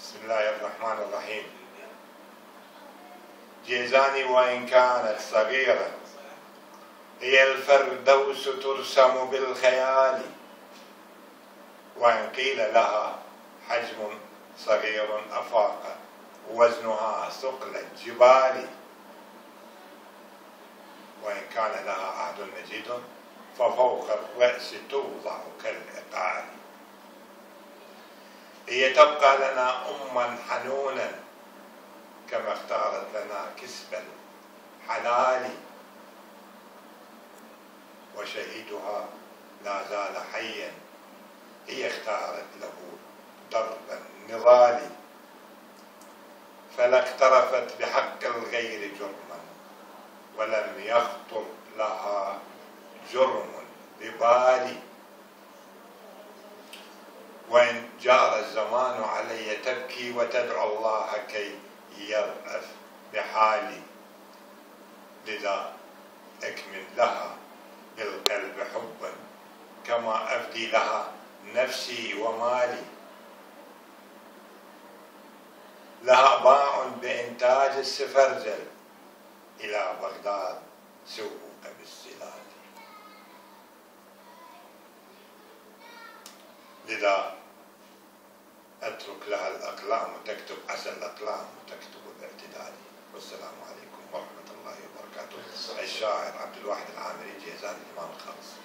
بسم الله الرحمن الرحيم. جيزاني وإن كانت صغيرة هي الفردوس ترسم بالخيال، وإن قيل لها حجم صغير أفاق وزنها ثقل الجبال، وإن كان لها عهد مجيد ففوق الرأس توضع كالعقال. هي تبقى لنا أما حنونا كما اختارت لنا كسب الحلال، وشهيدها لا زال حيا هي اختارت له درب النضال، فلا اقترفت بحق الغير جرما ولم يخطر لها جرم ببال، وإن جار الزمان علي تبكي وتدعو الله كي يرأف بحالي، لذا أكمل لها بالقلب حبا كما أفدي لها نفسي ومالي. لها باع بإنتاج السفرجل إلى بغداد سوق بالسلال، لذا أترك لها الأقلام تكتب، عسى الأقلام تكتب باعتدال. والسلام عليكم ورحمة الله وبركاته. الشاعر عبد الواحد العامري، جيزان، الإمام الخامس.